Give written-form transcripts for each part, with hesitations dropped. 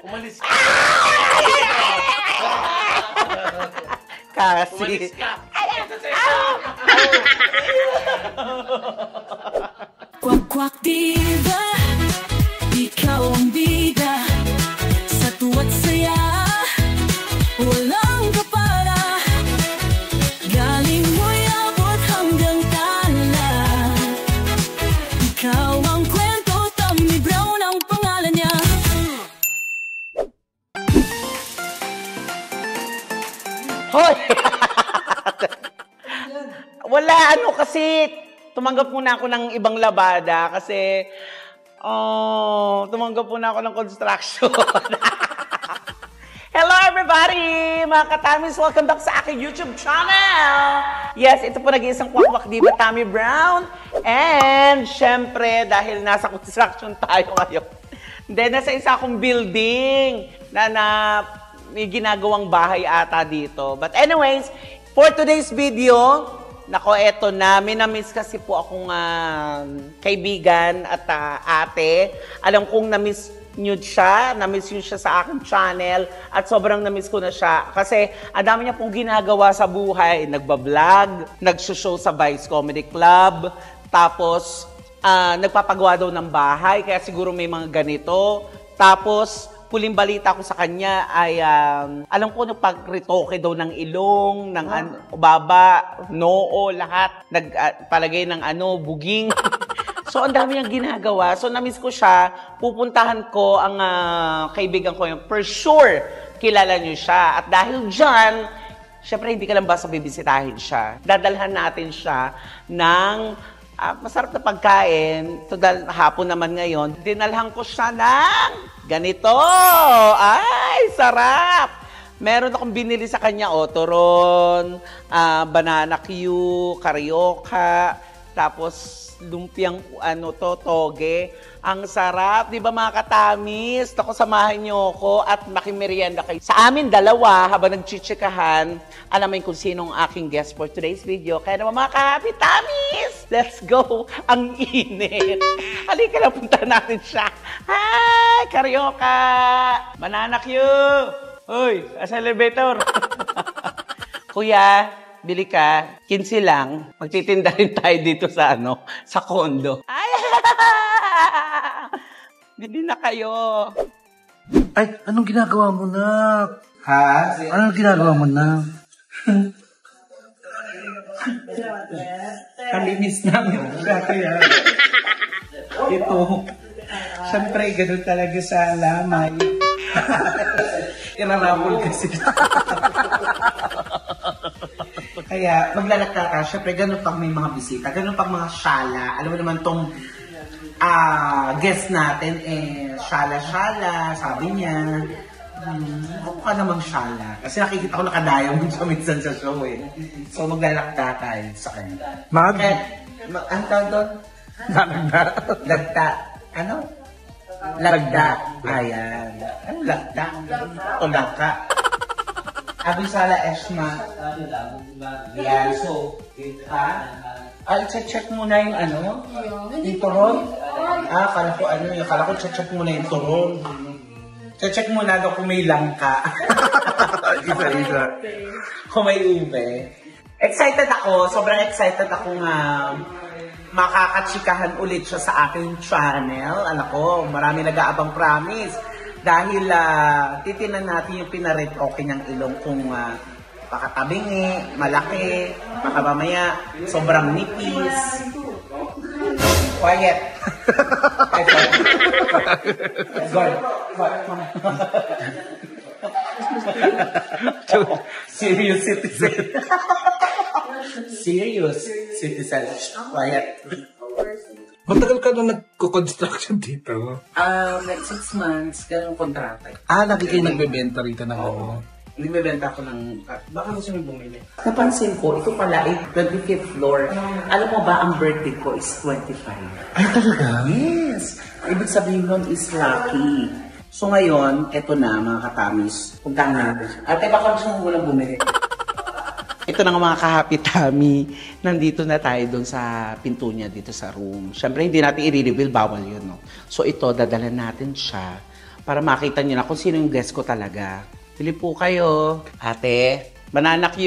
Umalis ka. Kasi. Umalis ka. Kwak-kwak diva, ikaw ang bida. Sa tuwa't saya, walang kapara. Galing mo'y abot hanggang tala. Ikaw ang kwento, Tommy Brown ang pangalan niya. Hoy! Wala, ano kasi, tumanggap muna ako ng ibang labada kasi, tumanggap muna ako ng construction. Hello everybody! Mga katamis, welcome back sa aking YouTube channel! Yes, ito po nag-iisang kwak-kwak diva, Tommy Brown. And, syempre, dahil nasa construction tayo ngayon, then nasa isa akong building na may ginagawang bahay ata dito. But anyways, for today's video, nako, eto na. May na-miss kasi po akong kaibigan at ate. Alam kong na-miss nyo siya. Na-miss nyo siya sa aking channel. At sobrang na-miss ko na siya. Kasi ang dami niya pong ginagawa sa buhay. Nagbablog, nagsushow sa Vice Comedy Club. Tapos, nagpapagawa daw ng bahay. Kaya siguro may mga ganito. Tapos, huling balita ko sa kanya ay, alam ko, nagpag-retoke daw ng ilong, ng baba, noo, lahat. Nagpalagay ng buging. So, ang dami niyang ginagawa. So, na-miss ko siya. Pupuntahan ko ang kaibigan ko yun. For sure, kilala niyo siya. At dahil dyan, syempre, hindi ka lang basta bibisitahin siya. Dadalhan natin siya ng masarap na pagkain. Ito dahil hapon naman ngayon. Dinalhan ko siya ng ganito. Ay, sarap! Meron akong binili sa kanya, turon, banana Q, karyoka, tapos lumpiang toge. Ang sarap, di ba mga katamis? Ako, samahan niyo ako at makimerienda kayo. Sa amin dalawa, habang nagchichikahan, alamin kung sinong aking guest for today's video. Kaya naman mga ka-happy tamis, let's go! Ang init! Halika na, punta natin siya. Hi! Karyoka! Banana Q! Uy, sa elevator! Kuya, bili ka, 15 lang. Magtitinda rin tayo dito sa sa condo. Ay! Bili na kayo. Ay, anong ginagawa mo na? Ha? Anong ginagawa mo na? Kalinis namin siya, kaya. Ito. Siyempre, ganun talaga sa lamay. Inarapol kasi. Kaya, maglalaka ka, syempre, ganun pang may mga bisita, ganun pang mga syala. Alam mo naman tong guest natin, syala-syala, sabi niya. Ako ka namang syala. Kasi nakikita ko nakadayaw mo siya minsan sa show So, maglalaka tayo sa kanya. Ang tawag doon? Lagta. Ano? Lagda. Ayan. Ano lagda? O lagka. Abisala Esma. Yan. So, check muna yung yung turon. Kala ko check muna yung turon. Check muna daw kung may langka. Isa-isa. Kung may ube. Excited ako. Sobrang excited ako nga makakatsikahan ulit siya sa aking channel. Alam ko, marami nag-aabang promise. Dahil titinan natin yung pinaretoke ng ilong kung pakatabingi, malaki, baka mamaya sobrang nipis. Quiet. Serious citizen. Serious citizen. Quiet. Matagal ka na nagko-construction dito? Like 6 months, ganun kontrata. Lagi kayo nagbebenta rito ng Nagbebenta ako ng, baka gusto nyo bumili. Napansin ko, ito pala ay 25th floor. Alam mo ba, ang birthday ko is 25. Ay, talaga? Yes! Ibig sabihin nun is lucky. So ngayon, eto na mga katamis. Punta natin. Ate, baka gusto mo muna bumili. Ito na nga mga ka-happy tummy. Nandito na tayo doon sa pinto niya dito sa room. Siyempre, hindi natin i-reveal. Bawal yun, no? So ito, dadala natin siya para makita niyo na kung sino yung guest ko talaga. Pili po kayo. Ate, Banana Q,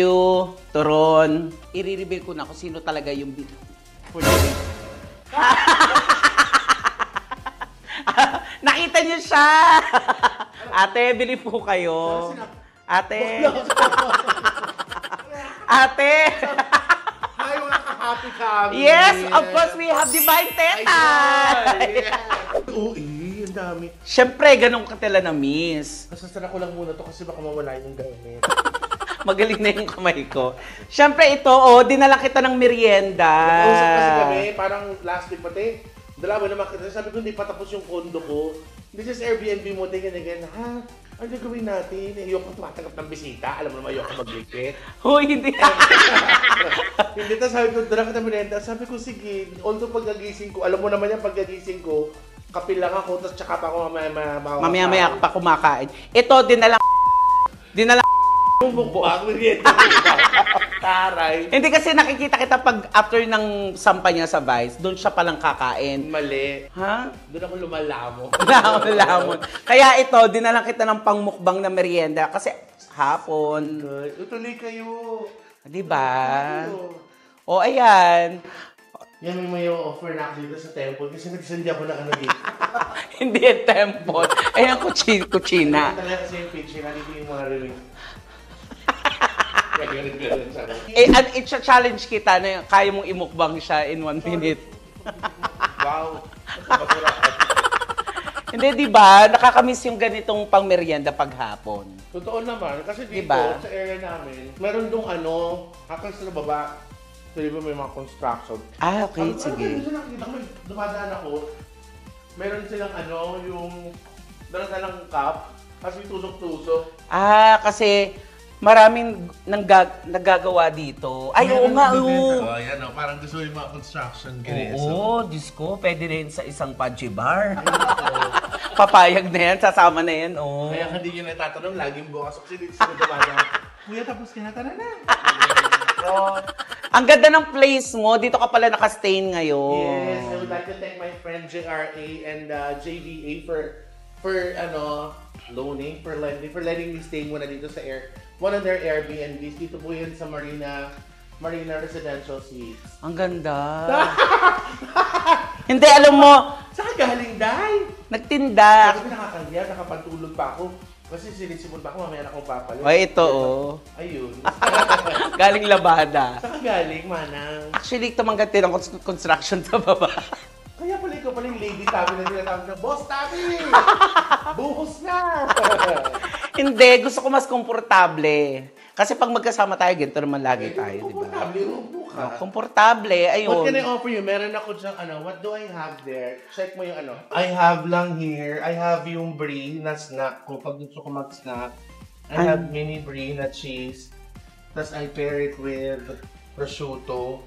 Turon. I-reveal ko na kung sino talaga yung for the week. Nakita niyo siya! Ate, bili po kayo. Ate. Ate. Hi, mga ka-happy kami. Yes, of course, we have Divine Teta. Oo, ang dami. Siyempre, ganun ka tila na miss. Nasasara ko lang muna to kasi baka mawala yung gamit. Magaling na yung kamay ko. Siyempre, ito, dinala kita ng merienda. Nag-usap kasi kami, parang last week pati. Dalawa naman kita. Sabi ko, hindi pa tapos yung condo ko. This is Airbnb mo, again. Ha? Ano gawin natin? Ayoko tumatanggap ng bisita. Alam mo naman, ayoko maglikit. Hoy, hindi. Hindi, tapos sabi ko, dala kita merienda. Sabi ko, sige. Although pagkagising ko, alam mo naman yan, pagkagising ko, kapil lang ako, tapos tsaka pa ako Mamaya-maya pa kumakain. Ito, dinala Bumukbang, merienda. Taray. Hindi kasi nakikita kita pag after ng sampa niya sa Vice, doon siya palang kakain. Mali. Ha? Doon ako lumalamo. Lamon. Kaya ito, dinalang kita ng pangmukbang na merienda kasi hapon. Tutuloy kayo. Di ba? O, ayan. Yan may offer na ako dito sa temple kasi nag-send ako ng ano dito. Hindi yung temple. Ayan, kutsina. Talaga kasi yung picture na dito yung mga release. I-challenge kita na kaya mong imukbang siya in 1 minute. Wow. Hindi, di ba? Nakakamiss yung ganitong pang merienda paghapon. Totoo naman. Kasi dito, Diba? sa area namin, meron dong ano, hakas sa baba, so diba may mga construction. Ah, okay, Ano sige. gusto nakikita ko, dumadaan ako, meron silang ano, yung dalang cup, kasi tusok-tusok. Ah, kasi maraming naggagawa dito. Ay, oo nga, oo. Oh, yan o, parang gusto yung mga construction. Oo, Diyos ko, pwede rin sa isang pudgy bar. Papayag na yan, sasama na yan, oo. Kaya hindi nyo natatanong, laging bukas kasi dito sila dumadaan. Kuya, tapos ka na, tara na. Ang ganda ng place mo, dito ka pala nakastain ngayon. Yes, I would like to thank my friend JRA and JVA for loaning, for letting me stay muna dito sa one of their Airbnbs. Dito po yun sa Marina Residential Suites. Ang ganda. Hindi, alam mo, Saan ka galing, Day? nagtinda. Sabi nakakahiya, nakapantulog pa ako. Kasi sinisipon pa ako, mamaya na akong papalit. Ay, ito, oh. Ayun. Galing labada. Saan ka galing, manang? Actually, tumanggat din ang construction sa baba. Kaya pala ikaw pala yung lady tabi na tinatawag na, Boss Tabi! Buhos na! Hindi, gusto ko mas komportable. Kasi pag magkasama tayo, ganito naman lagi tayo, di ba? Komportable, upo ka. Komportable, What can I ayun. offer you? Meron ako dyan, what do I have there? Check mo yung I have lang here, I have yung brie na snack ko. Pag gusto ko mag-snack, I have mini brie na cheese. Tapos I pair it with prosciutto.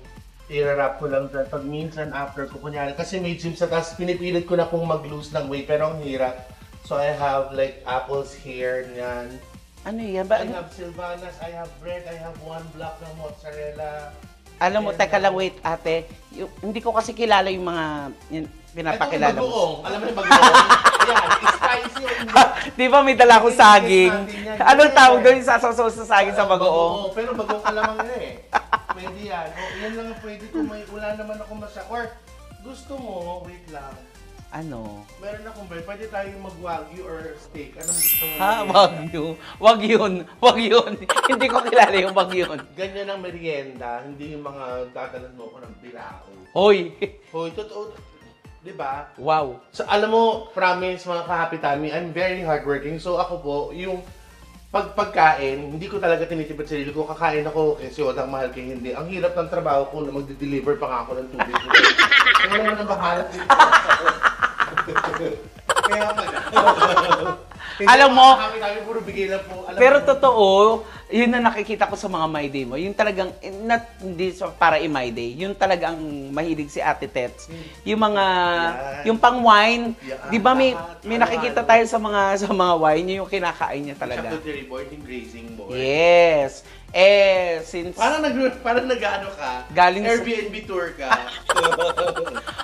I-wrap ko lang dyan. Pag minsan after ko, kunyari, kasi may gym sa taas, pinipilit ko na kung mag-lose ng weight, pero ang hirap. So I have like apples here, yan. Ano yan ba? I have Sylvanas, I have bread, I have 1 block ng mozzarella. Alam mo, teka lang, wait, ate. Hindi ko kasi kilala yung mga pinapakilala Ito yung mo. bagoong. Alam mo yung bagoong? Ayan, spicy yung Di ba may dala akong saging? Natin yan. Anong tawag doon yung sasasaw sa saging sa bagoong? Pero bagoong ka lamang yun eh. Pwede yan. Yan lang ang pwede ko. Wala naman ako Or gusto mo, wait lang. Ano? Meron akong bread. Pwede tayong mag-wagyu or steak. Anong gusto mo? Ha? Wagyu? Wag yun. Wag yun. Hindi ko kilala yung wag yun. Ganyan ang merienda. Hindi yung mga dadalan mo ko ng bilao. Hoy! Hoy, totoo. Diba? Wow. So, alam mo, promise mga ka-happy tummy, I'm very hardworking. So, ako po, yung pagkain, hindi ko talaga tinitipid sa sarili ko. Kakain ako, kasi wadang mahal kayo hindi. Ang hirap ng trabaho ko na magde-deliver pa nga ako ng tubig. Kaya naman ang bahala dito. Kaya pala. Alam mo, Kami puro bigay lang po. Alam pero mo, totoo, yun na nakikita ko sa mga My Day mo. Yung talagang, hindi para i-My Day, yung talagang mahilig si Ate Tets. Yung mga, yung pang wine, Yan. di ba may nakikita tayo sa mga wine, yung kinakain niya talaga. Siya to the boy, yung grazing boy. Yes. Since... Parang nag-ano ka? Galing sa- Airbnb tour ka.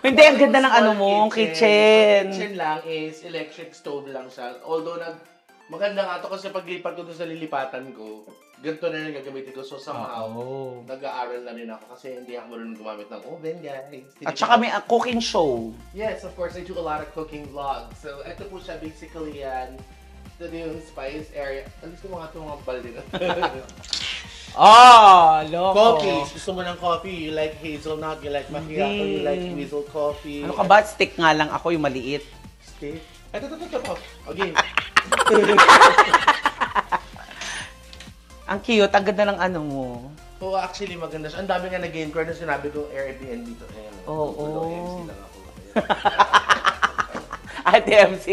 Hindi, ang ganda ng ano mo, kitchen. Kitchen lang is electric stove lang siya. Although maganda nga to kasi paglipat ko doon sa lilipatan ko, ganito na rin gagamitin ko. So somehow, nag-aaral na rin ako kasi hindi ako marunong gumamit ng oven, guys. At saka may cooking show. Yes, of course, I do a lot of cooking vlogs. So ito po siya basically yan. Ito yung spice area. Alis ko mga itong mga balde na. Loko. Coffee. Gusto mo ng coffee? You like hazelnut? You like macchiato? You like weasel coffee? Ano ka ba? Stick nga lang ako, yung maliit. Stick? Ito. Okay. Ang cute, ang ganda ng ano mo. Oh, actually, maganda siya. Ang dami nga nag-gain ko na sinabi ko Airbnb to. Ayan. MC lang ako. Ate MC,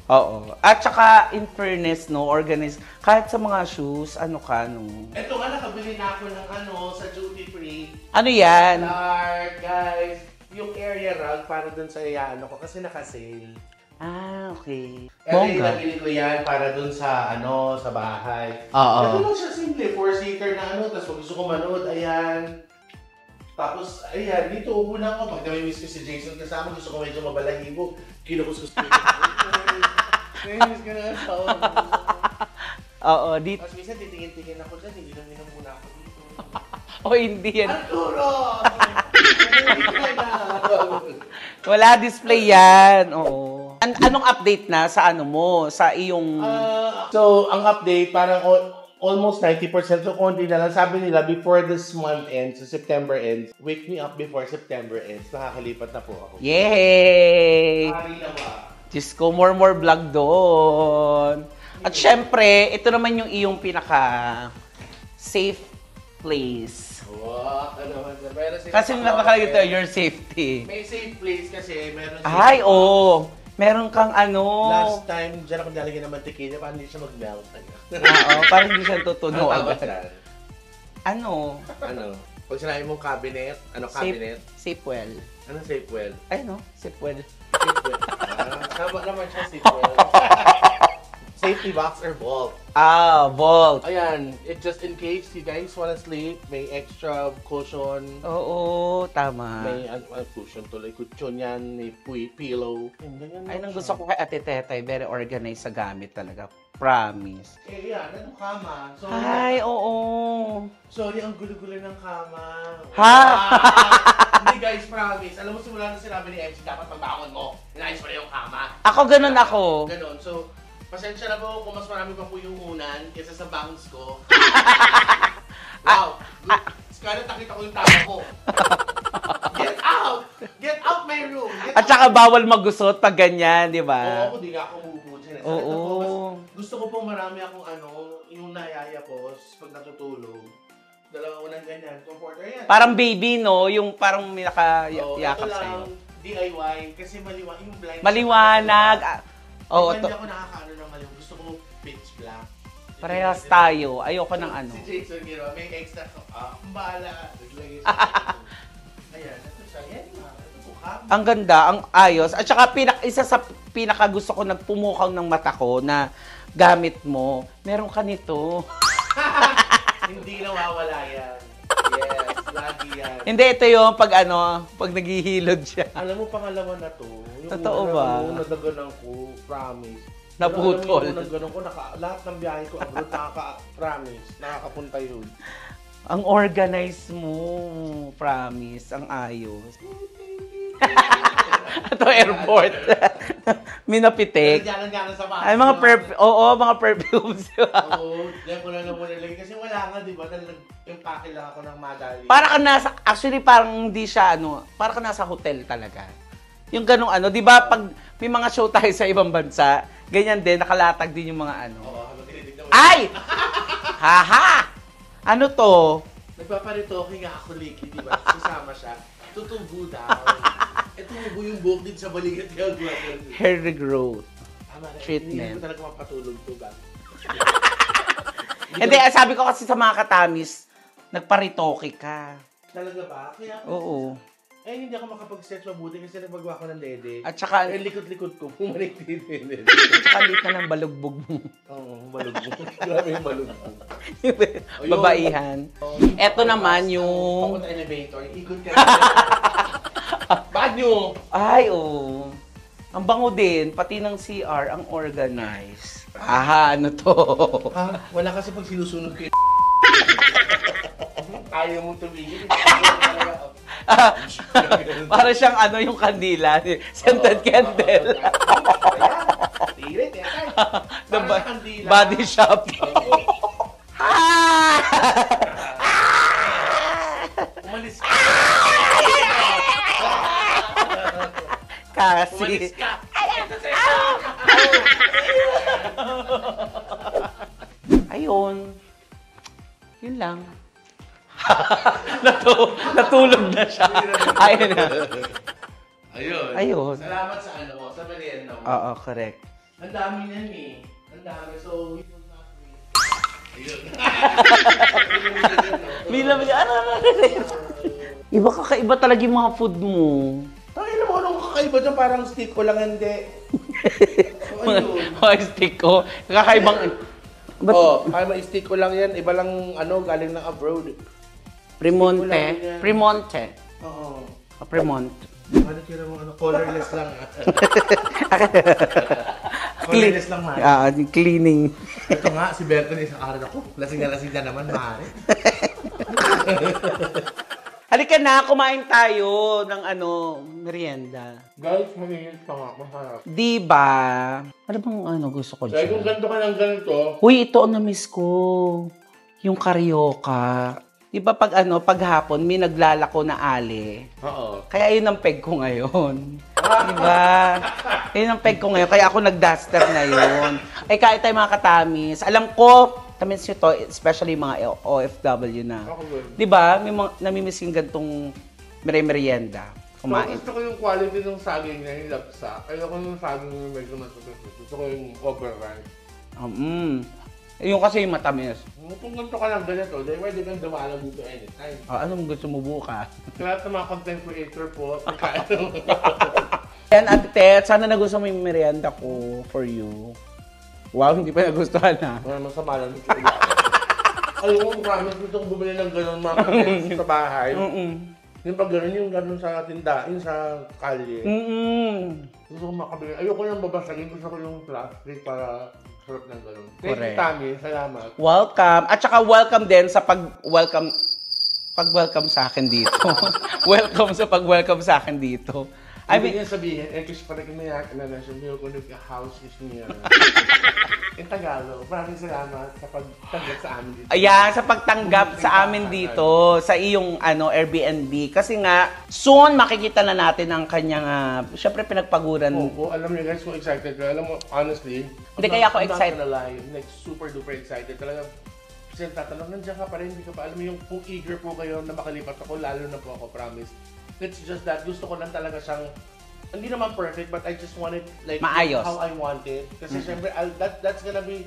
Oo. At saka, in fairness, no, organized. Kahit sa mga shoes, ano ka, no? Ito nga, nakabili na ako ng sa duty free. Ano yan? Clark, guys. Yung area rug para dun sa ko kasi naka-sale. Okay. Bongga. Nabili ko yan para dun sa, sa bahay. Oo. Ito lang siya simple, 4-seater na tapos pag gusto ko manood, ayan. Tapos, ayan, dito upo na ako. Pag namimiss ko si Jason kasama, gusto ko medyo mabalahibo. Kinukuskus ko. Namimiss ko na sa Oo, dito. Tapos minsan titingin-tingin ako dyan, hindi lang muna ako dito. Hindi yan. Arturo! Wala display yan. Oo. Anong update na sa ano mo? Sa iyong... So, ang update, parang almost 90%. So, konti na lang. Sabi nila, before this month ends, so September ends, wake me up before September ends. Nakakalipat na po ako. Yay! Pari na ba? Diyos ko, more vlog doon. At syempre, ito naman yung iyong pinaka-safe place. Wow, ano naman. Kasi nakalagay ito, your safety. May safe place kasi, meron Ay, oo. Meron kang ano. Last time, dyan ako nalagyan ng mantikilya para hindi siya mag-melt. Oo, parang hindi siya tutuno agad. Dyan? Ano? Pag sinabi mong cabinet, cabinet? Safewell. Anong Safewell? Ay, no? Safewell. Safewell. Tama naman siya, Safewell. Safety box or vault? Vault. Ayan, it just in case you guys wanna sleep, may extra cushion. Oo, tama. May cushion tuloy, cushion yan, may pillow. Ay, nang gusto ko kay Ate Tetay, very organized sa gamit talaga. Promise. Yan, anong kama? So, Ay, oo. sorry, ang gulo-gulo ng kama. Ha? Hindi guys, promise. Alam mo, simula na sinabi ni MC, dapat pagbangon mo, inayos mo na yung kama. Ako, ganun ako. Ganon. So, pasensya na po kung mas marami pa po yung unan kaysa sa bangs ko. Wow! Scarlett, nakita ko yung tama ko. Get out! Get out my room! At saka bawal magusot pag ganyan, di ba? Oo, di nga ako mubudyan. Oo. Gusto ko po marami akong yung nayayapos pag natutulog. Dalawang unang ganyan. Comforter yan. Parang baby, no? Yung parang may nakayakap ito sa'yo. lang, DIY, kasi yung blind. Maliwanag. Oo, Hindi ako nakakaano ng maliwanag. Gusto ko pitch black. Parehas tayo. Ayoko ng ano. Si Jason Giro, may extra ko. Ang bahala. Naglagay siya. Ayan, ito siya. Yan nga. Ito po ka. Ang ganda, ang ayos. At saka isa sa pinaka gusto ko nagpumukaw ng mata ko na gamit mo, meron ka nito. Hindi nawawala yan. Yes, lagi yan. Hindi, ito yung pag naghihilod siya. Alam mo, pangalawa na to. Yung Totoo una ba? Na nadaganan ko, promise. Naputol. Alam mo, yung ganun ko, lahat ng biyahe ko, abroad, promise, nakakapunta yun. Ang organized mo, promise, ang ayos. Ito, airport. Minapitik. Jalan-jalan sa bahay. Ay, mga mga perfumes. Oo, diyan ko na lang muna lagi. Kasi wala nga, di ba? Yung pake lang ako ng madali. Actually, parang hindi siya, parang ka nasa hotel talaga. Yung ganong di ba, pag may mga show tayo sa ibang bansa, ganyan din, nakalatag din yung mga Oo, habang tinitignan mo. Ay! Haha! Ano to? Nagpaparitoke nga ako, Licky, di ba? Susama siya. Tutubo daw. Tumubo yung buhok din sa balikat niya. Hair regrowth. Hindi Treatment. ko talaga mapatulog to ba? Hindi, sabi ko kasi sa mga katamis, nagparitoke ka. Talaga ba? Kaya Oo. Eh, hindi ako makapag-stretch mabuti kasi nagpagawa ko ng dede. At saka, Eh, likod-likod ko, bumalik din. saka lit na ng balugbog mo. Oo, balugbog. Grabe yung balugbog. Babaihan. Eto naman yung... Papunta elevator, ikot ka. Banyo! Ay, oo. Ang bango din, pati ng CR, ang organized. Aha, ano to? Ha? Wala kasi pag sinusunog ko ayaw mo tumigil. Para siyang ano yung kandila, scented candle. Tirit, The body shop. Umalis ka. Kasi, Umalis ka. ayun. Yun lang. Natulog na siya. Ayun na. Ayun. Ayun. Salamat sa ano mo, sa merienda mo. Oo, correct. Ang dami niyan eh. Ang dami. So, we will not waste. Ayun. Bilang, ano. Iba kakaiba talaga yung mga food mo. Tangina mo, anong kakaiba dyan? Parang stick ko lang, hindi. So, ayun. Mga stick ko. Kakaibang... Kaya ma-stick ko lang yan. Iba lang, galing ng abroad. Premonte. Premonte. Oo. Premonte. Ano kira mo, colorless lang. Colorless lang, man. Cleaning. Ito nga, si Berton isang araw ako. Lasing na naman, maaari. Halika na, kumain tayo ng merienda. Guys, malinis pa nga. Masarap. Diba? Ano bang gusto ko Dahil kung dyan? ganito ka ng ganito, Uy, ito ang na-miss ko. Yung karyoka. Diba paghapon, may naglalako na ali. oo. Kaya yun ang peg ko ngayon. Diba? Yun ang peg ko ngayon. Kaya ako nag-duster na yun. Ay, kahit tayo mga katamis. Alam ko, tamis nyo to, especially mga OFW na. Ako good. Diba? May mga namimiss yung gantong merienda. So, Kumain. gusto ko yung quality ng saging na yung lapsa. Ayoko yung saging yung medyo matututo. Gusto ko yung overripe. Yung kasi yung matamis. Kung ganito ka lang ganito, then pwede kang dumalang dito anytime. Anong gusto mo bukas? Kaya sa mga content creator po, Yan, Ate Tet, sana nagustuhan mo yung merienda ko for you. Wow, hindi pa nagustuhan na. masama lang dito. Ayoko, promise, gusto kong bumili ng gano'n mga content sa bahay. Yung pag gano'n, yung gano'n sa tindahin, sa kalye. Gusto ko makabili. Ayoko yung babasagin, gusto ko yung plastic para sarap ng gano'n. Thank you, Correct. Tammy. Salamat. Welcome. At saka welcome din sa pag-welcome sa akin dito. Welcome sa pag-welcome sa akin dito. I mean, Ibig sabihin, kasi parang kinayak na na siya, ko nag-house is niya. In Tagalog, maraming salamat sa pagtanggap sa amin dito. ayan, sa pagtanggap sa amin dito, sa iyong Airbnb. Kasi nga, soon makikita na natin ang kanyang, syempre pinagpaguran. Oo, alam niyo guys, kung excited ka. Alam mo, honestly, Hindi kaya ako excited. I'm not gonna lie, like super duper excited. Talaga, kasi tatanong, nandiyan ka pa rin, hindi ka pa alam mo yung kung eager po kayo na makalipat ako, lalo na po ako, promise. It's just that, gusto ko lang talaga siyang, hindi naman perfect, but I just want it like Maayos. how I want it. Kasi syempre, that's gonna be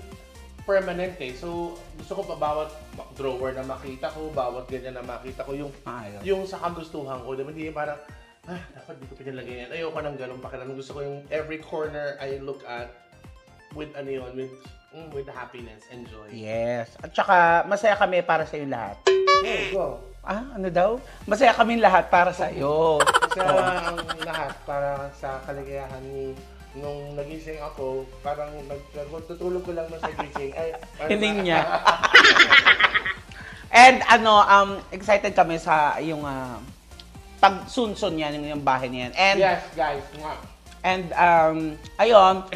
permanent eh. So, gusto ko pa bawat drawer na makita ko, bawat ganyan na makita ko, Maayos. yung sa kagustuhan ko. Diba, hindi yung parang, dapat dito pinalagay yan. Ayoko ng ganun pakiramdam. Gusto ko yung every corner I look at with with happiness and joy. Yes. At saka, masaya kami para sa iyo lahat. Go. Ano daw? Masaya kami lahat para sa iyo. Kasi ang lahat para sa kaligayahan ni nung nagising ako, parang tutulog ko lang na sa gising. Ay, Hiling niya. And excited kami sa yung pag-sunsun yan, yung bahay niyan. And yes, guys. And, ayun,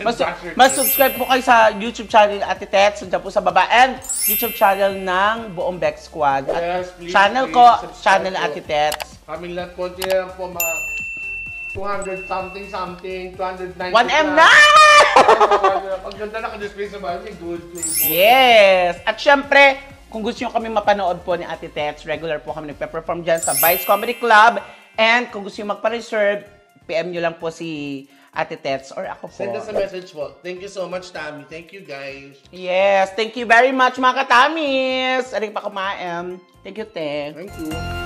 mas-subscribe po kayo sa YouTube channel Ate Tets, nandiyan po sa baba, and YouTube channel ng buong Beck Squad. At Yes, please, channel please, ko, subscribe channel po. Ate Tets. Kaming lahat, konti na lang po mga 200 something, 290 1M na! Ang ganda naka-display sa bahay, may good play po. Yes! At syempre, kung gusto nyo kami mapanood po ni Ate Tets, regular po kami nagpe-perform dyan sa Vice Comedy Club. And kung gusto nyo magpa-reserve, PM nyo lang po si Ate Tets or ako po. Send us a message po. Thank you so much, Tammy. Thank you, guys. Yes, thank you very much mga katamis! Aling pa kumain. Thank you, Te. Thank you.